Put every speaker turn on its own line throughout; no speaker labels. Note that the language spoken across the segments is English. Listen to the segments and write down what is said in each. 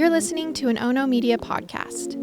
You're listening to an Ono Media podcast.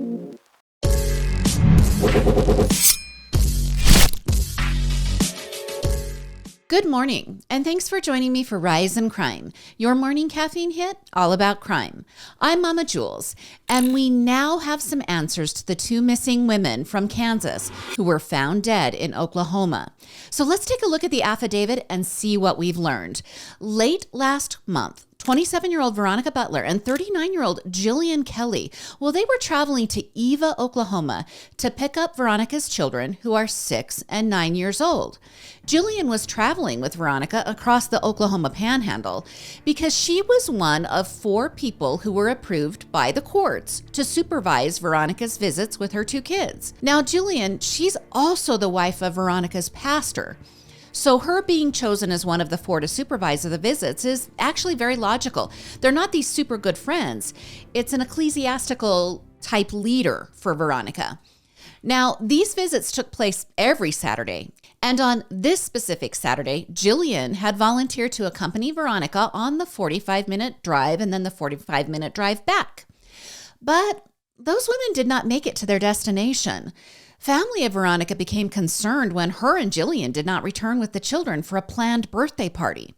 Good morning, and thanks for joining me for Rise and Crime, your morning caffeine hit all about crime. I'm Mama Jules, and we now have some answers to the two missing women from Kansas who were found dead in Oklahoma. So let's take a look at the affidavit and see what we've learned. Late last month, 27-year-old Veronica Butler and 39-year-old Jillian Kelly, they were traveling to Eva, Oklahoma to pick up Veronica's children who are 6 and 9 years old. Jillian was traveling with Veronica across the Oklahoma Panhandle because she was one of 4 people who were approved by the courts to supervise Veronica's visits with her 2 kids. Now, Jillian, she's also the wife of Veronica's pastor. So her being chosen as one of the 4 to supervise the visits is actually very logical. They're not these super good friends. It's an ecclesiastical type leader for Veronica. Now, these visits took place every Saturday. And on this specific Saturday, Jillian had volunteered to accompany Veronica on the 45-minute drive and then the 45-minute drive back. But those women did not make it to their destination. Family of Veronica became concerned when her and Jillian did not return with the children for a planned birthday party.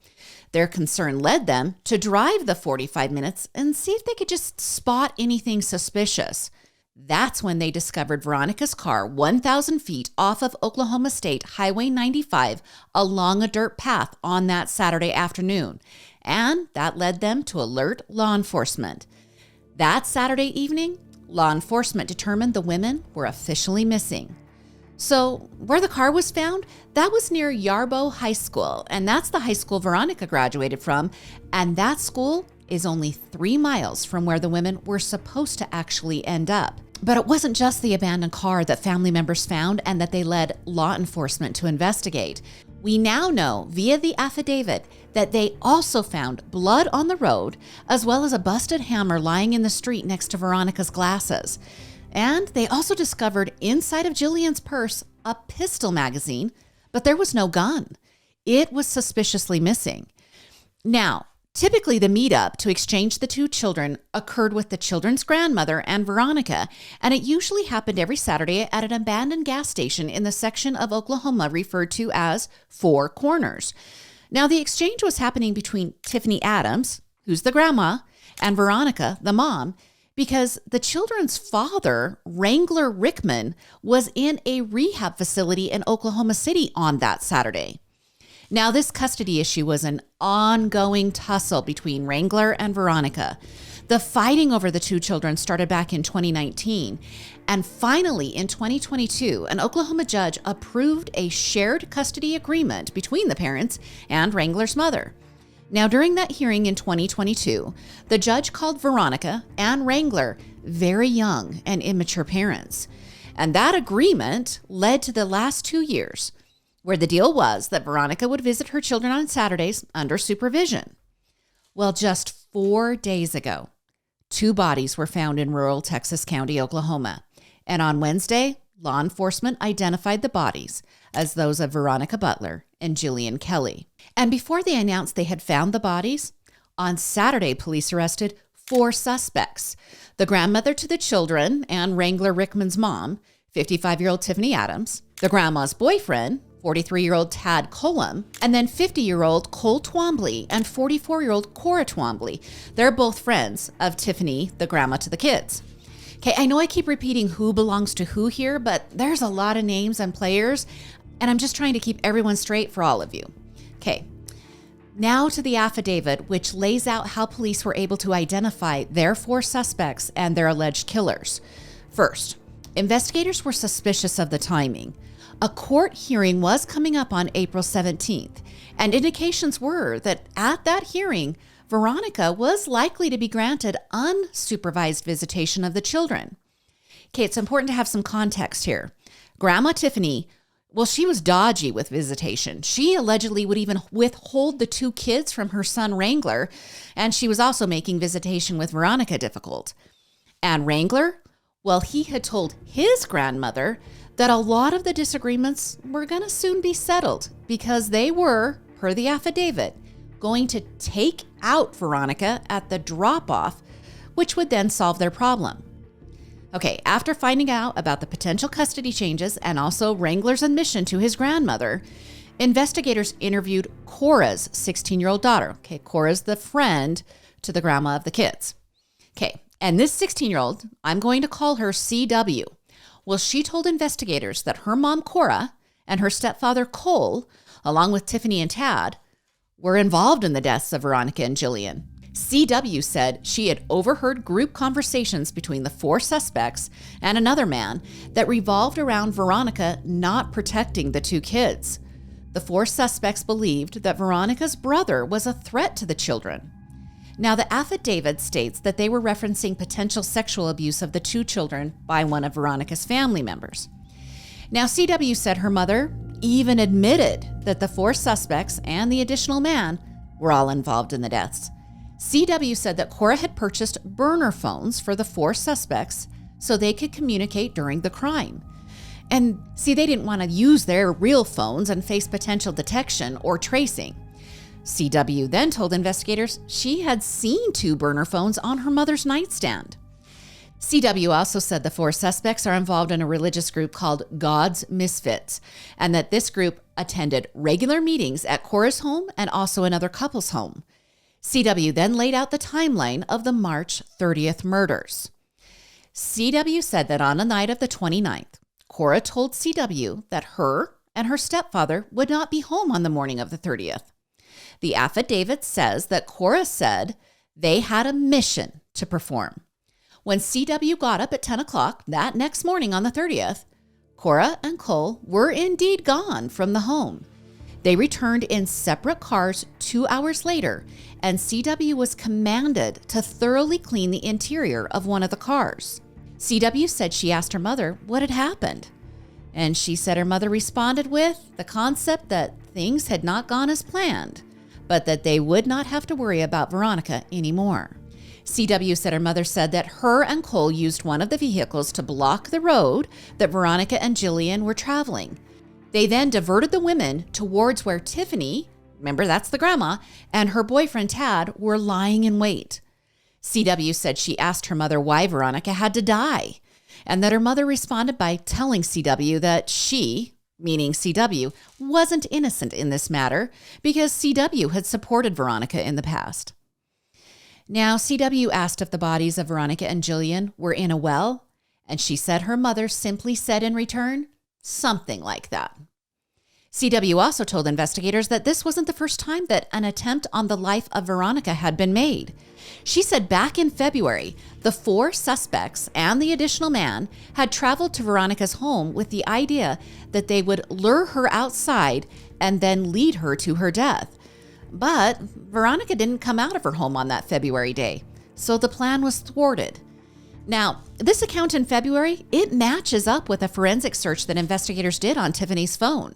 Their concern led them to drive the 45 minutes and see if they could just spot anything suspicious. That's when they discovered Veronica's car 1,000 feet off of Oklahoma State Highway 95 along a dirt path on that Saturday afternoon. And that led them to alert law enforcement. That Saturday evening, law enforcement determined the women were officially missing. So where the car was found, that was near Yarbo High School, and that's the high school Veronica graduated from, and that school is only 3 miles from where the women were supposed to actually end up. But it wasn't just the abandoned car that family members found and that they led law enforcement to investigate. We now know via the affidavit that they also found blood on the road, as well as a busted hammer lying in the street next to Veronica's glasses. And they also discovered inside of Jillian's purse a pistol magazine, but there was no gun. It was suspiciously missing. Now, typically the meetup to exchange the 2 children occurred with the children's grandmother and Veronica, and it usually happened every Saturday at an abandoned gas station in the section of Oklahoma referred to as Four Corners. Now, the exchange was happening between Tiffany Adams, who's the grandma, and Veronica, the mom, because the children's father, Wrangler Rickman, was in a rehab facility in Oklahoma City on that Saturday. Now, this custody issue was an ongoing tussle between Wrangler and Veronica. The fighting over the 2 children started back in 2019. And finally, in 2022, an Oklahoma judge approved a shared custody agreement between the parents and Wrangler's mother. Now, during that hearing in 2022, the judge called Veronica and Wrangler very young and immature parents. And that agreement led to the last 2 years, where the deal was that Veronica would visit her children on Saturdays under supervision. Well, just 4 days ago, 2 bodies were found in rural Texas County, Oklahoma. And on Wednesday, law enforcement identified the bodies as those of Veronica Butler and Jillian Kelly. And before they announced they had found the bodies, on Saturday, police arrested 4 suspects: the grandmother to the children and Wrangler Rickman's mom, 55-year-old Tiffany Adams, the grandma's boyfriend, 43-year-old Tad Colum, and then 50-year-old Cole Twombly and 44-year-old Cora Twombly. They're both friends of Tiffany, the grandma to the kids. Okay, I know I keep repeating who belongs to who here, but there's a lot of names and players, and I'm just trying to keep everyone straight for all of you. Okay, now to the affidavit, which lays out how police were able to identify their 4 suspects and their alleged killers. First, investigators were suspicious of the timing. A court hearing was coming up on April 17th, and indications were that at that hearing, Veronica was likely to be granted unsupervised visitation of the children. Okay, it's important to have some context here. Grandma Tiffany, she was dodgy with visitation. She allegedly would even withhold the 2 kids from her son Wrangler, and she was also making visitation with Veronica difficult. And Wrangler, he had told his grandmother that a lot of the disagreements were going to soon be settled because they were, per the affidavit, going to take out Veronica at the drop-off which would then solve their problem. Okay, after finding out about the potential custody changes and also Wrangler's admission to his grandmother, investigators interviewed Cora's 16-year-old daughter. Okay, Cora's the friend to the grandma of the kids. Okay, and this 16-year-old, I'm going to call her CW. Well, she told investigators that her mom, Cora, and her stepfather, Cole, along with Tiffany and Tad, were involved in the deaths of Veronica and Jillian. CW said she had overheard group conversations between the 4 suspects and another man that revolved around Veronica not protecting the 2 kids. The 4 suspects believed that Veronica's brother was a threat to the children. Now, the affidavit states that they were referencing potential sexual abuse of the 2 children by one of Veronica's family members. Now, CW said her mother even admitted that the 4 suspects and the additional man were all involved in the deaths. CW said that Cora had purchased burner phones for the 4 suspects so they could communicate during the crime. And see, they didn't want to use their real phones and face potential detection or tracing. CW then told investigators she had seen 2 burner phones on her mother's nightstand. CW also said the 4 suspects are involved in a religious group called God's Misfits, and that this group attended regular meetings at Cora's home and also another couple's home. CW then laid out the timeline of the March 30th murders. CW said that on the night of the 29th, Cora told CW that her and her stepfather would not be home on the morning of the 30th. The affidavit says that Cora said they had a mission to perform. When CW got up at 10 o'clock that next morning on the 30th, Cora and Cole were indeed gone from the home. They returned in separate cars 2 hours later, and CW was commanded to thoroughly clean the interior of one of the cars. CW said she asked her mother what had happened, and she said her mother responded with the concept that things had not gone as planned, but that they would not have to worry about Veronica anymore. CW said her mother said that her and Cole used one of the vehicles to block the road that Veronica and Jillian were traveling. They then diverted the women towards where Tiffany, remember that's the grandma, and her boyfriend Tad were lying in wait. CW said she asked her mother why Veronica had to die, and that her mother responded by telling CW that she, meaning CW, wasn't innocent in this matter because CW had supported Veronica in the past. Now, CW asked if the bodies of Veronica and Jillian were in a well, and she said her mother simply said in return, something like that. CW also told investigators that this wasn't the first time that an attempt on the life of Veronica had been made. She said back in February, the 4 suspects and the additional man had traveled to Veronica's home with the idea that they would lure her outside and then lead her to her death. But Veronica didn't come out of her home on that February day, so the plan was thwarted. Now, this account in February, it matches up with a forensic search that investigators did on Tiffany's phone.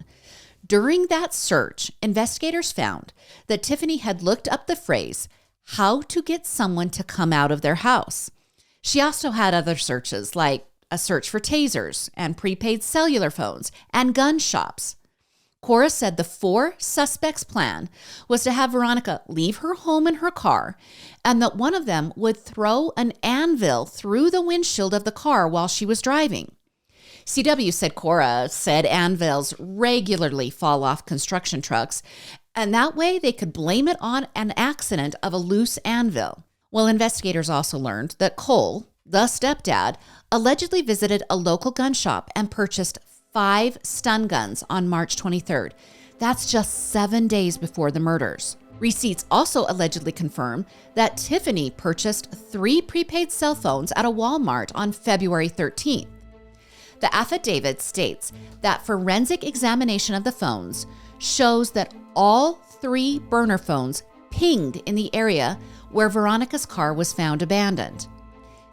During that search, investigators found that Tiffany had looked up the phrase, how to get someone to come out of their house. She also had other searches like a search for tasers and prepaid cellular phones and gun shops. Cora said the 4 suspects' plan was to have Veronica leave her home in her car and that one of them would throw an anvil through the windshield of the car while she was driving. CW said Cora said anvils regularly fall off construction trucks, and that way they could blame it on an accident of a loose anvil. Well, investigators also learned that Cole, the stepdad, allegedly visited a local gun shop and purchased 5 stun guns on March 23rd. That's just 7 days before the murders. Receipts also allegedly confirm that Tiffany purchased 3 prepaid cell phones at a Walmart on February 13th. The affidavit states that forensic examination of the phones shows that all 3 burner phones pinged in the area where Veronica's car was found abandoned.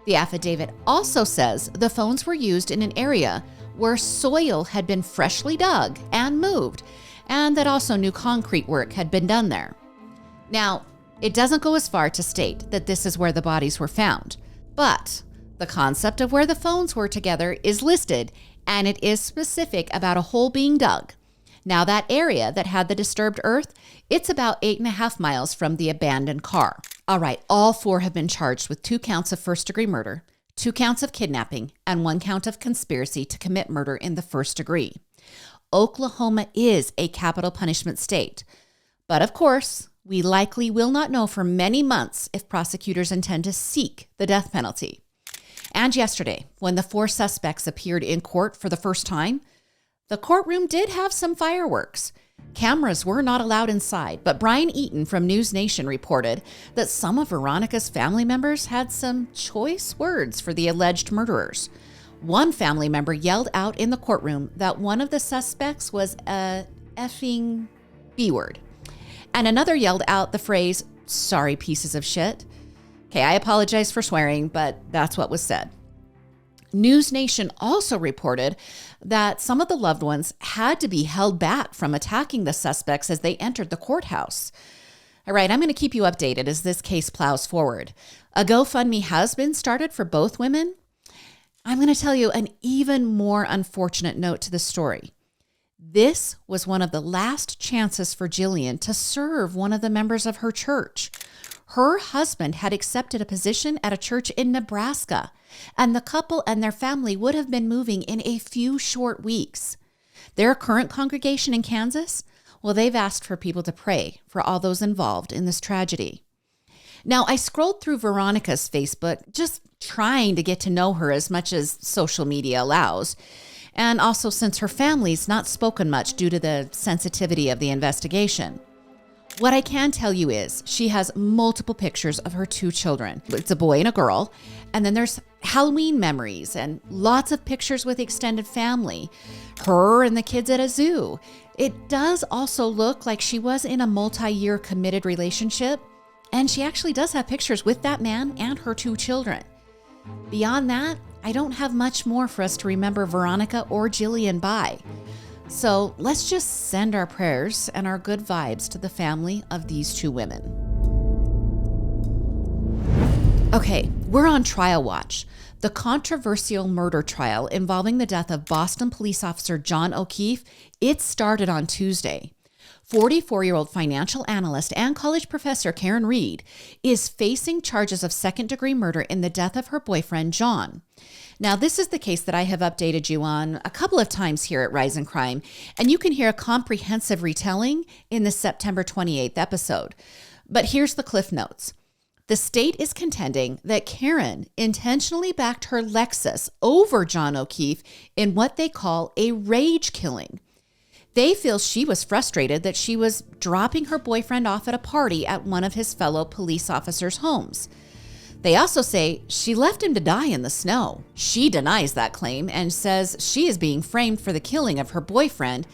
The affidavit also says the phones were used in an area where soil had been freshly dug and moved, and that also new concrete work had been done there. Now, it doesn't go as far to state that this is where the bodies were found, but the concept of where the phones were together is listed, and it is specific about a hole being dug. Now, that area that had the disturbed earth, it's about 8.5 miles from the abandoned car. All right, all 4 have been charged with 2 counts of first-degree murder, 2 counts of kidnapping, and 1 count of conspiracy to commit murder in the first degree. Oklahoma is a capital punishment state, but of course, we likely will not know for many months if prosecutors intend to seek the death penalty. And yesterday, when the 4 suspects appeared in court for the first time, the courtroom did have some fireworks. Cameras were not allowed inside, but Brian Eaton from News Nation reported that some of Veronica's family members had some choice words for the alleged murderers. One family member yelled out in the courtroom that one of the suspects was a effing B word. And another yelled out the phrase, "sorry pieces of shit." Okay, I apologize for swearing, but that's what was said. News Nation also reported that some of the loved ones had to be held back from attacking the suspects as they entered the courthouse. All right, I'm going to keep you updated as this case plows forward. A GoFundMe has been started for both women. I'm going to tell you an even more unfortunate note to the story. This was one of the last chances for Jillian to serve one of the members of her church. Her husband had accepted a position at a church in Nebraska, and the couple and their family would have been moving in a few short weeks. Their current congregation in Kansas, well, they've asked for people to pray for all those involved in this tragedy. Now, I scrolled through Veronica's Facebook, just trying to get to know her as much as social media allows. And also since her family's not spoken much due to the sensitivity of the investigation. What I can tell you is she has multiple pictures of her 2 children. It's a boy and a girl. And then there's Halloween memories and lots of pictures with extended family. Her and the kids at a zoo. It does also look like she was in a multi-year committed relationship. And she actually does have pictures with that man and her 2 children. Beyond that, I don't have much more for us to remember Veronica or Jillian by. So let's just send our prayers and our good vibes to the family of these 2 women. Okay, we're on trial watch. The controversial murder trial involving the death of Boston police officer John O'Keefe, it started on Tuesday. 44-year-old financial analyst and college professor Karen Reed is facing charges of second-degree murder in the death of her boyfriend, John. Now, this is the case that I have updated you on a couple of times here at Rise in Crime, and you can hear a comprehensive retelling in the September 28th episode. But here's the Cliff Notes. The state is contending that Karen intentionally backed her Lexus over John O'Keefe in what they call a rage killing. They feel she was frustrated that she was dropping her boyfriend off at a party at one of his fellow police officers' homes. They also say she left him to die in the snow. She denies that claim and says she is being framed for the killing of her boyfriend,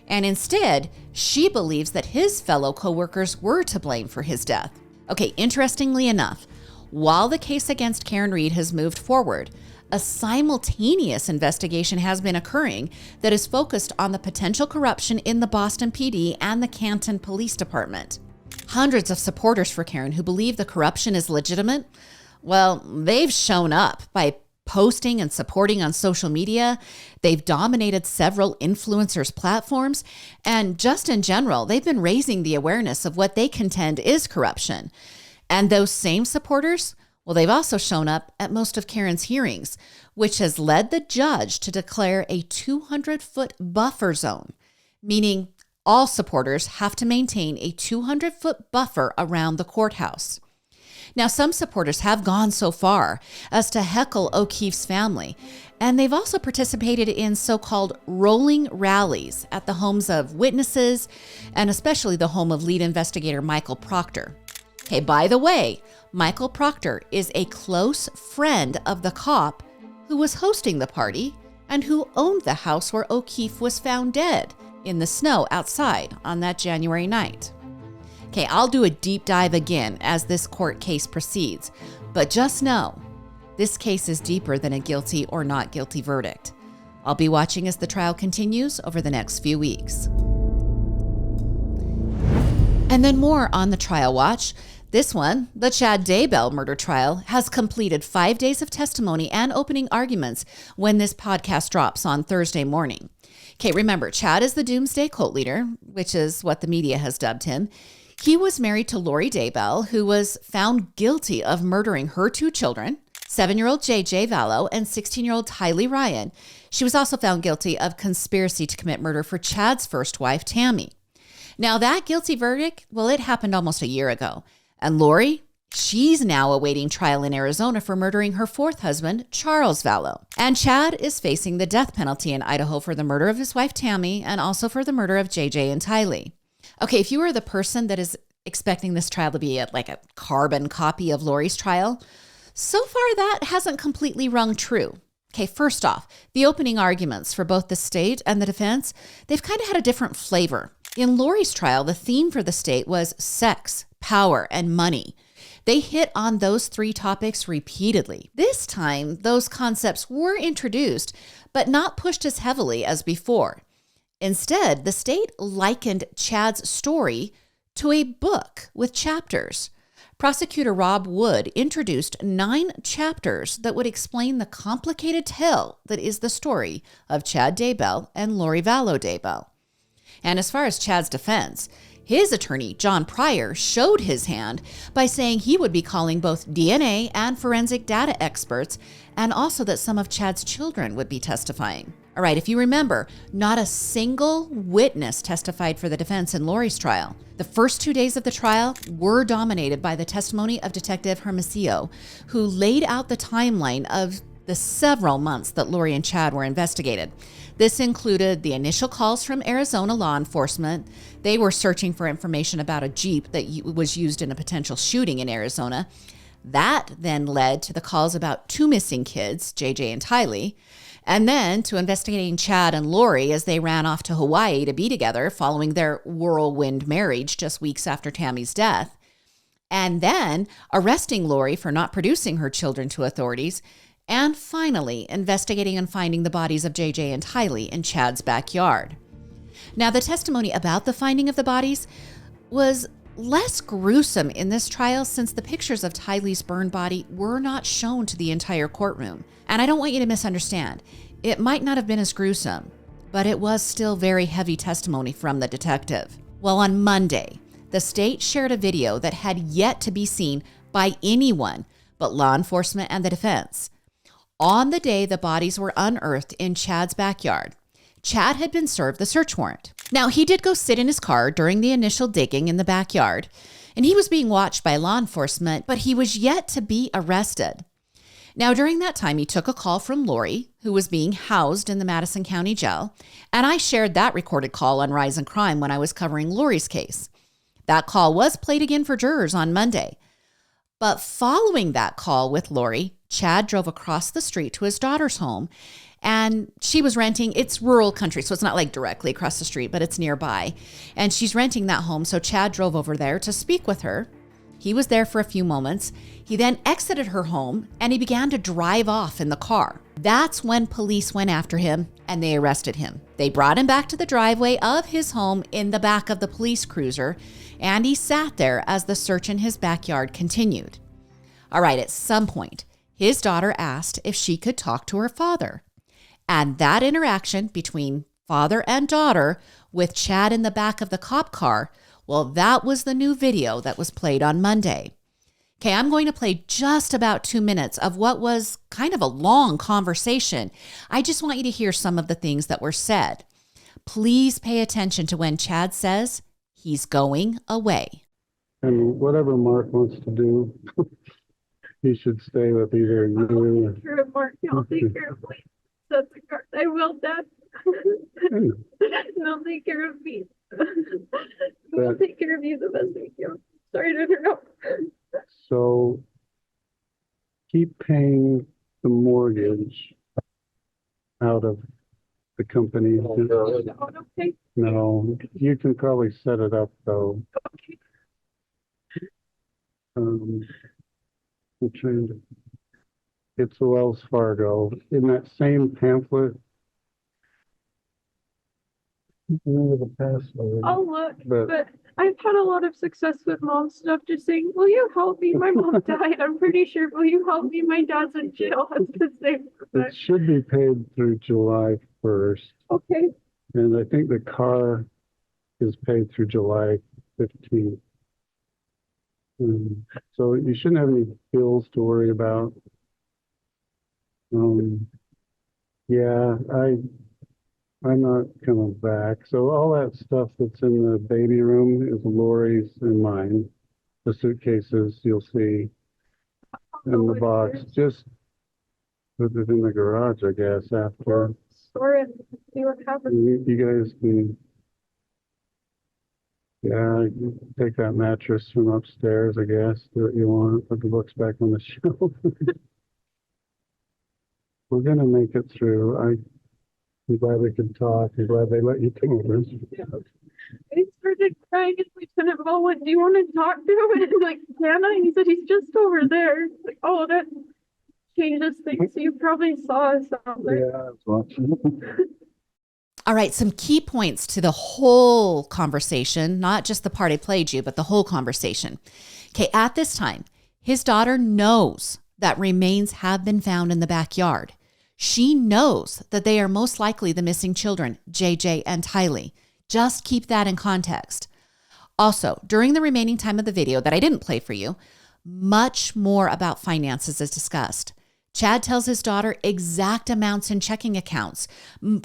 and instead, she believes that his fellow coworkers were to blame for his death. Okay, interestingly enough, while the case against Karen Reed has moved forward, a simultaneous investigation has been occurring that is focused on the potential corruption in the Boston PD and the Canton Police Department. Hundreds of supporters for Karen who believe the corruption is legitimate, well, they've shown up by posting and supporting on social media. They've dominated several influencers' platforms, and just in general, they've been raising the awareness of what they contend is corruption. And those same supporters, well, they've also shown up at most of Karen's hearings, which has led the judge to declare a 200-foot buffer zone, meaning all supporters have to maintain a 200-foot buffer around the courthouse. Now, some supporters have gone so far as to heckle O'Keefe's family, and they've also participated in so-called rolling rallies at the homes of witnesses, and especially the home of lead investigator Michael Proctor. Hey, by the way, Michael Proctor is a close friend of the cop who was hosting the party and who owned the house where O'Keefe was found dead in the snow outside on that January night. Okay, I'll do a deep dive again as this court case proceeds, but just know this case is deeper than a guilty or not guilty verdict. I'll be watching as the trial continues over the next few weeks. And then more on the trial watch. This one, the Chad Daybell murder trial, has completed 5 days of testimony and opening arguments when this podcast drops on Thursday morning. Okay, remember, Chad is the doomsday cult leader, which is what the media has dubbed him. He was married to Lori Daybell, who was found guilty of murdering her 2 children, 7-year-old JJ Vallow and 16-year-old Tylee Ryan. She was also found guilty of conspiracy to commit murder for Chad's first wife, Tammy. Now, that guilty verdict, well, it happened almost a year ago. And Lori, she's now awaiting trial in Arizona for murdering her 4th husband, Charles Vallow. And Chad is facing the death penalty in Idaho for the murder of his wife, Tammy, and also for the murder of JJ and Tylee. Okay, if you are the person that is expecting this trial to be like a carbon copy of Lori's trial, so far that hasn't completely rung true. Okay, first off, the opening arguments for both the state and the defense, they've kind of had a different flavor. In Lori's trial, the theme for the state was sex, power, and money. They hit on those 3 topics repeatedly. This time, those concepts were introduced, but not pushed as heavily as before. Instead, the state likened Chad's story to a book with chapters. Prosecutor Rob Wood introduced 9 chapters that would explain the complicated tale that is the story of Chad Daybell and Lori Vallow Daybell. And as far as Chad's defense, his attorney, John Pryor, showed his hand by saying he would be calling both DNA and forensic data experts, and also that some of Chad's children would be testifying. All right, if you remember, not a single witness testified for the defense in Lori's trial. The first 2 days of the trial were dominated by the testimony of Detective Hermosillo, who laid out the timeline of the several months that Lori and Chad were investigated. This included the initial calls from Arizona law enforcement. They were searching for information about a Jeep that was used in a potential shooting in Arizona. That then led to the calls about 2 missing kids, JJ and Tylee, and then to investigating Chad and Lori as they ran off to Hawaii to be together following their whirlwind marriage just weeks after Tammy's death, and then arresting Lori for not producing her children to authorities, and finally investigating and finding the bodies of JJ and Tylee in Chad's backyard. Now, the testimony about the finding of the bodies was less gruesome in this trial since the pictures of Tylee's burned body were not shown to the entire courtroom. And I don't want you to misunderstand. It might not have been as gruesome, but it was still very heavy testimony from the detective. Well, on Monday, the state shared a video that had yet to be seen by anyone but law enforcement and the defense. On the day the bodies were unearthed in Chad's backyard, Chad had been served the search warrant. Now, he did go sit in his car during the initial digging in the backyard, and he was being watched by law enforcement, but he was yet to be arrested. Now, during that time, he took a call from Lori, who was being housed in the Madison County Jail, and I shared that recorded call on Rise and Crime when I was covering Lori's case. That call was played again for jurors on Monday. But following that call with Lori, Chad drove across the street to his daughter's home, and she was renting. It's rural country, so it's not like directly across the street, but it's nearby. And she's renting that home, so Chad drove over there to speak with her. He was there for a few moments. He then exited her home, and he began to drive off in the car. That's when police went after him, and they arrested him. They brought him back to the driveway of his home in the back of the police cruiser, and he sat there as the search in his backyard continued. All right, at some point, his daughter asked if she could talk to her father. And that interaction between father and daughter with Chad in the back of the cop car, well, that was the new video that was played on Monday. Okay, I'm going to play just about 2 minutes of what was kind of a long conversation. I just want you to hear some of the things that were said. Please pay attention to when Chad says he's going away.
And whatever Mark wants to do, he should stay with either you.
I'll take care of Mark. I'll take care of me. That's a card. I will, Dad. And I'll take care of me. We'll take care of you the best we can. Sorry to interrupt.
So keep paying the mortgage out of the company.
Okay.
No, you can probably set it up though.
Okay.
I'm trying to. It's a Wells Fargo. In that same pamphlet. Remember the password.
I'll look, but I've had a lot of success with mom stuff. Just saying, will you help me? My mom died. I'm pretty sure. Will you help me? My dad's in jail. That's the same.
It should be paid through July 1st.
Okay.
And I think the car is paid through July 15th. So you shouldn't have any bills to worry about. Yeah, I'm not coming back. So all that stuff that's in the baby room is Lori's and mine. The suitcases you'll see in the box. Just put it in the garage, I guess, after.
Store it, see what happens.
You guys can, yeah, you take that mattress from upstairs, I guess. Do what you want. Put the books back on the shelf. We're gonna make it through. I'm glad we could talk. I'm glad they let you come over.
I started crying and Lieutenant Bell went, do you want to talk to him? And I'm like, can I? And he said, he's just over there. Like, oh, that changes things. You probably saw something.
Yeah, I was watching.
All right, some key points to the whole conversation, not just the part I played you, but the whole conversation. Okay, at this time, his daughter knows that remains have been found in the backyard. She knows that they are most likely the missing children, JJ and Tylee. Just keep that in context. Also, during the remaining time of the video that I didn't play for you, much more about finances is discussed. Chad tells his daughter exact amounts in checking accounts,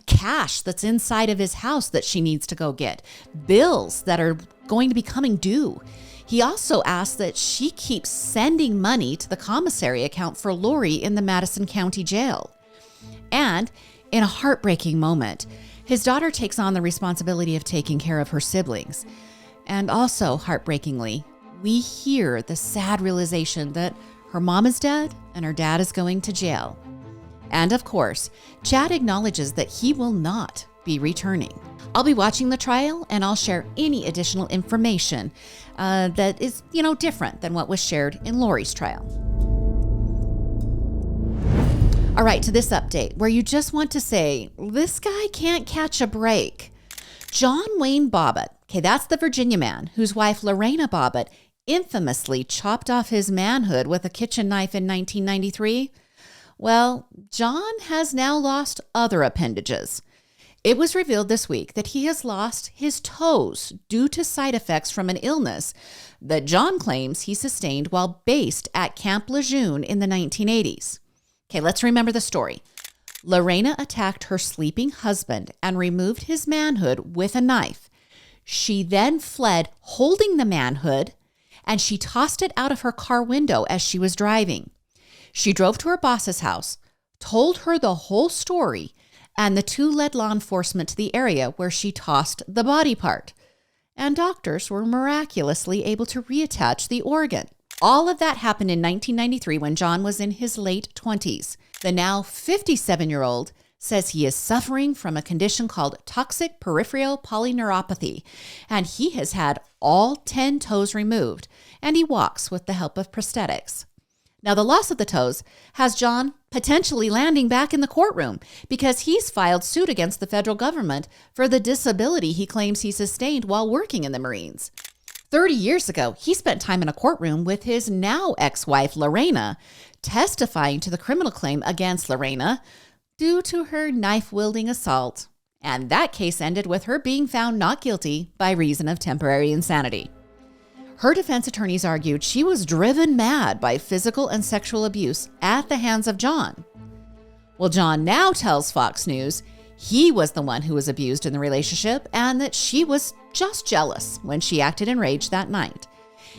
cash that's inside of his house that she needs to go get, bills that are going to be coming due. He also asks that she keeps sending money to the commissary account for Lori in the Madison County Jail. And in a heartbreaking moment, his daughter takes on the responsibility of taking care of her siblings. And also, heartbreakingly, we hear the sad realization that her mom is dead and her dad is going to jail. And of course, Chad acknowledges that he will not be returning. I'll be watching the trial and I'll share any additional information that is, different than what was shared in Lori's trial. All right, to this update where you just want to say, this guy can't catch a break. John Wayne Bobbit, okay, that's the Virginia man whose wife Lorena Bobbit infamously chopped off his manhood with a kitchen knife in 1993. Well, John has now lost other appendages. It was revealed this week that he has lost his toes due to side effects from an illness that John claims he sustained while based at Camp Lejeune in the 1980s. Okay, let's remember the story. Lorena attacked her sleeping husband and removed his manhood with a knife. She then fled holding the manhood, and she tossed it out of her car window as she was driving. She drove to her boss's house, told her the whole story, and the two led law enforcement to the area where she tossed the body part. And doctors were miraculously able to reattach the organ. All of that happened in 1993 when John was in his late 20s. The now 57-year-old says he is suffering from a condition called toxic peripheral polyneuropathy, and he has had all 10 toes removed, and he walks with the help of prosthetics. Now, the loss of the toes has John potentially landing back in the courtroom because he's filed suit against the federal government for the disability he claims he sustained while working in the Marines. 30 years ago, he spent time in a courtroom with his now ex-wife, Lorena, testifying to the criminal claim against Lorena due to her knife-wielding assault. And that case ended with her being found not guilty by reason of temporary insanity. Her defense attorneys argued she was driven mad by physical and sexual abuse at the hands of John. Well, John now tells Fox News he was the one who was abused in the relationship and that she was just jealous when she acted enraged that night.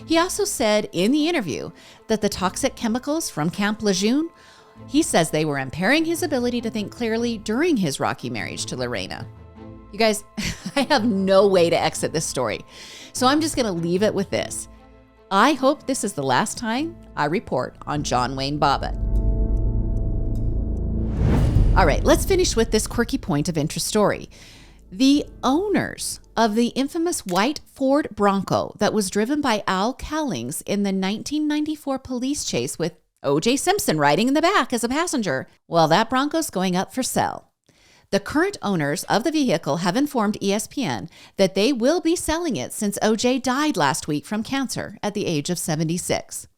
He also said in the interview that the toxic chemicals from Camp Lejeune, he says they were impairing his ability to think clearly during his rocky marriage to Lorena. You guys, I have no way to exit this story, so I'm just going to leave it with this. I hope this is the last time I report on John Wayne Bobbit. All right, let's finish with this quirky point of interest story. The owners of the infamous white Ford Bronco that was driven by Al Callings in the 1994 police chase with O.J. Simpson riding in the back as a passenger, well, that Bronco's going up for sale. The current owners of the vehicle have informed ESPN that they will be selling it since O.J. died last week from cancer at the age of 76.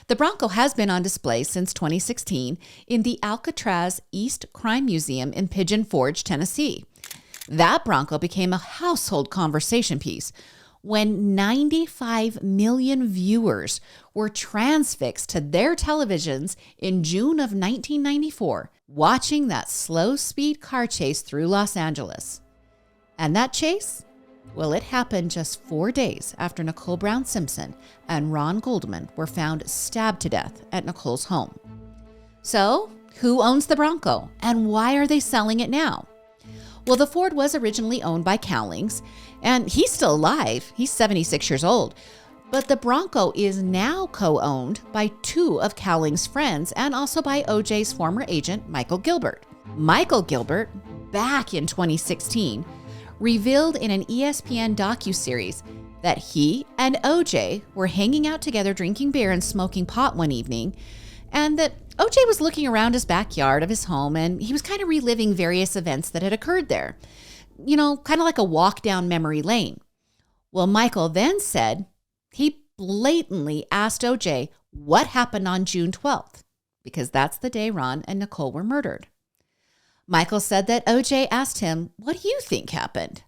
The Bronco has been on display since 2016 in the Alcatraz East Crime Museum in Pigeon Forge, Tennessee. That Bronco became a household conversation piece, when 95 million viewers were transfixed to their televisions in June of 1994, watching that slow-speed car chase through Los Angeles. And that chase? Well, it happened just 4 days after Nicole Brown Simpson and Ron Goldman were found stabbed to death at Nicole's home. So, who owns the Bronco, and why are they selling it now? Well, the Ford was originally owned by Cowlings, and he's still alive. He's 76 years old. But the Bronco is now co-owned by two of Cowlings' friends and also by OJ's former agent, Michael Gilbert. Michael Gilbert, back in 2016, revealed in an ESPN docuseries that he and OJ were hanging out together drinking beer and smoking pot one evening, and that OJ was looking around his backyard of his home and he was kind of reliving various events that had occurred there. You know, kind of like a walk down memory lane. Well, Michael then said he blatantly asked OJ what happened on June 12th, because that's the day Ron and Nicole were murdered. Michael said that OJ asked him, "What do you think happened?"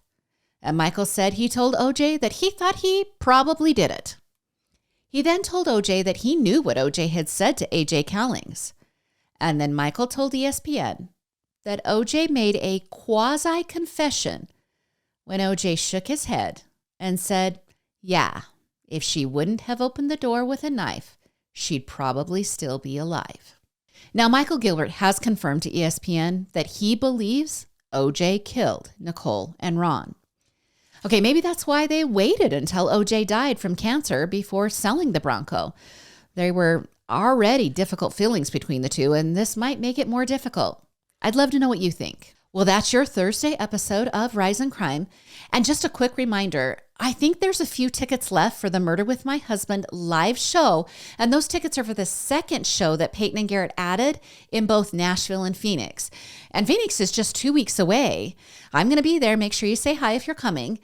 And Michael said he told OJ that he thought he probably did it. He then told OJ that he knew what OJ had said to AJ Cowlings. And then Michael told ESPN that OJ made a quasi-confession when OJ shook his head and said, yeah, if she wouldn't have opened the door with a knife, she'd probably still be alive. Now, Michael Gilbert has confirmed to ESPN that he believes OJ killed Nicole and Ron. Okay, maybe that's why they waited until OJ died from cancer before selling the Bronco. There were already difficult feelings between the two, and this might make it more difficult. I'd love to know what you think. Well, that's your Thursday episode of Rise in Crime. And just a quick reminder, I think there's a few tickets left for the Murder with My Husband live show. And those tickets are for the second show that Peyton and Garrett added in both Nashville and Phoenix. And Phoenix is just 2 weeks away. I'm going to be there. Make sure you say hi if you're coming.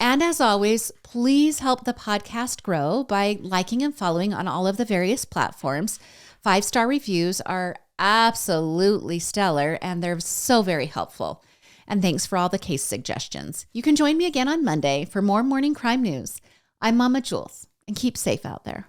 And as always, please help the podcast grow by liking and following on all of the various platforms. 5-star reviews are absolutely stellar, and they're so very helpful. And thanks for all the case suggestions. You can join me again on Monday for more morning crime news. I'm Mama Jules, and keep safe out there.